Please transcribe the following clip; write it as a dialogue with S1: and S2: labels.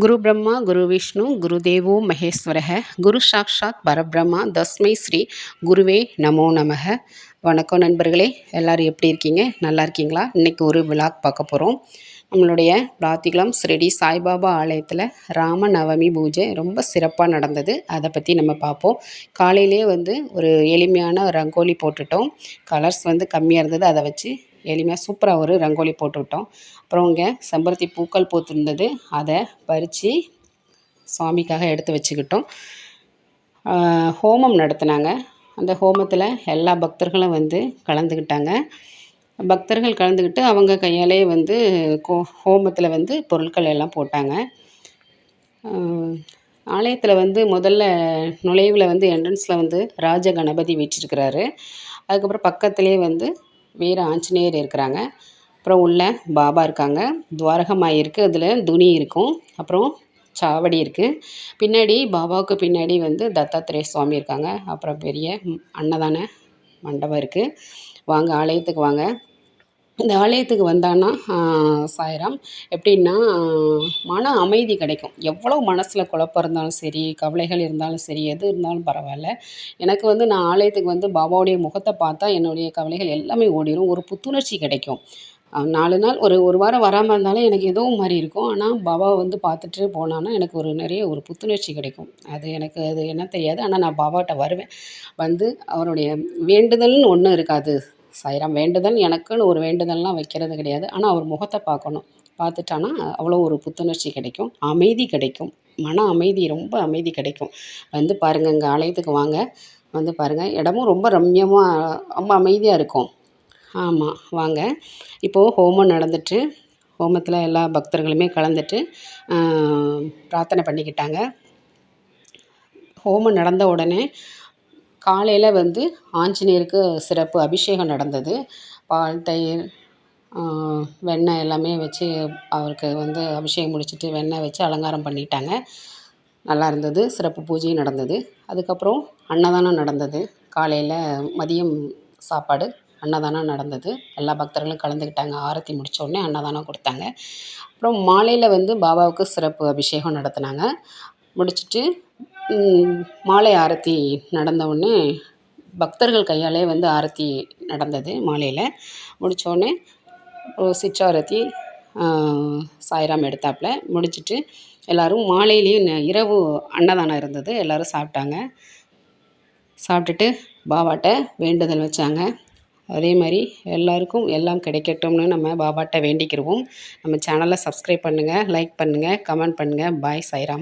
S1: குரு பிரம்மா குரு விஷ்ணு குருதேவோ மகேஸ்வரः குரு சாக்ஷாத் பரபிரம்மா தஸ்மை ஸ்ரீ குருவே நமோ நமக. வணக்கம் நண்பர்களே, எல்லோரும் எப்படி இருக்கீங்க? நல்லா இருக்கீங்களா? இன்றைக்கி ஒரு விளாக் பார்க்க போகிறோம். நம்மளுடைய பிராத்திகுளம் ஸ்ரீடி சாய்பாபா ஆலயத்தில் ராமநவமி பூஜை ரொம்ப சிறப்பாக நடந்தது. அதை பற்றி நம்ம பார்ப்போம். காலையிலே ஒரு எளிமையான ரங்கோலி போட்டுட்டோம். கலர்ஸ் கம்மியாக இருந்தது, அதை வச்சு எளிமையாக சூப்பராக ஒரு ரங்கோலி போட்டுவிட்டோம். அப்புறம் இங்கே செம்பருத்தி பூக்கள் பூத்திருந்தது, அதை பறித்து சுவாமிக்காக எடுத்து வச்சுக்கிட்டோம். ஹோமம் நடத்தினாங்க. அந்த ஹோமத்தில் எல்லா பக்தர்களும் கலந்துக்கிட்டாங்க. பக்தர்கள் கலந்துக்கிட்டு அவங்க கையாலே ஹோமத்தில் பொருட்கள் எல்லாம் போட்டாங்க. ஆலயத்தில் முதல்ல நுழைவில் என்ட்ரன்ஸில் ராஜ கணபதி வீற்றிருக்கிறாரு. அதுக்கப்புறம் பக்கத்துலேயே வீர ஆஞ்சநேயர் இருக்கிறாங்க. அப்புறம் உள்ள பாபா இருக்காங்க. துவாரகமாய் இருக்குது, அதில் துணி இருக்கும். அப்புறம் சாவடி இருக்குது. பின்னாடி பாபாவுக்கு பின்னாடி தத்தாத்திரேய சுவாமி இருக்காங்க. அப்புறம் பெரிய அன்னதான மண்டபம் இருக்குது. வாங்க, ஆலயத்துக்கு வாங்க. இந்த ஆலயத்துக்கு வந்தான்னா சாய்ராம் எப்படின்னா மன அமைதி கிடைக்கும். எவ்வளோ மனசில் குழப்பம் இருந்தாலும் சரி, கவலைகள் இருந்தாலும் சரி, எது இருந்தாலும் பரவாயில்ல. எனக்கு நான் ஆலயத்துக்கு பாபாவுடைய முகத்தை பார்த்தா என்னுடைய கவலைகள் எல்லாமே ஓடிடும். ஒரு புத்துணர்ச்சி கிடைக்கும். 4 நாள் ஒரு வாரம் வராமல் இருந்தாலும் எனக்கு ஏதோ மாதிரி இருக்கும். ஆனால் பாபாவை பார்த்துட்டு போனான்னா எனக்கு நிறைய ஒரு புத்துணர்ச்சி கிடைக்கும். அது என்ன தெரியாது. ஆனால் நான் பாபாட்ட வருவேன். அவருடைய வேண்டுதல்னு ஒன்றும் இருக்காது சாய்ராம். வேண்டுதல் எனக்குன்னு ஒரு வேண்டுதல்லாம் வைக்கிறது கிடையாது. ஆனால் அவர் முகத்தை பார்க்கணும். பார்த்துட்டானா அவ்வளோ ஒரு புத்துணர்ச்சி கிடைக்கும், அமைதி கிடைக்கும். மன அமைதி, ரொம்ப அமைதி கிடைக்கும். பாருங்கள், இங்கே ஆலயத்துக்கு வாங்க. பாருங்கள், இடமும் ரொம்ப ரம்யமாக ரொம்ப அமைதியாக இருக்கும். ஆமாம், வாங்க. இப்போது ஹோமம் நடந்துட்டு, ஹோமத்தில் எல்லா பக்தர்களுமே கலந்துட்டு பிரார்த்தனை பண்ணிக்கிட்டாங்க. ஹோமம் நடந்த உடனே காலையில் ஆஞ்சநேயருக்கு சிறப்பு அபிஷேகம் நடந்தது. பால், தயிர், வெண்ணெய் எல்லாமே வச்சு அவருக்கு அபிஷேகம் முடிச்சுட்டு வெண்ணெய் வச்சு அலங்காரம் பண்ணிட்டாங்க. நல்லா இருந்தது. சிறப்பு பூஜையும் நடந்தது. அதுக்கப்புறம் அன்னதானம் நடந்தது. காலையில் மதியம் சாப்பாடு அன்னதானம் நடந்தது. எல்லா பக்தர்களும் கலந்துக்கிட்டாங்க. ஆரத்தி முடித்த உடனே அன்னதானம் கொடுத்தாங்க. அப்புறம் மாலையில் பாபாவுக்கு சிறப்பு அபிஷேகம் நடத்தினாங்க. முடிச்சுட்டு மாலை ஆரத்தி நடந்த உடனே பக்தர்கள் கையாலே ஆரத்தி நடந்தது. மாலையில் முடித்தோடனே சிற்றாரத்தி சாய்ராம் எடுத்தாப்புல முடிச்சுட்டு எல்லோரும் மாலையிலேயும் இரவு அன்னதானம் இருந்தது. எல்லோரும் சாப்பிட்டாங்க. சாப்பிட்டுட்டு பாபாட்ட வேண்டுதல் வச்சாங்க. அதே மாதிரி எல்லாருக்கும் எல்லாம் கிடைக்கட்டும்னு நம்ம பாபாட்ட வேண்டிக்கிருவோம். நம்ம சேனலை சப்ஸ்கிரைப் பண்ணுங்கள், லைக் பண்ணுங்கள், கமெண்ட் பண்ணுங்கள். பாய் சாய்ராம்.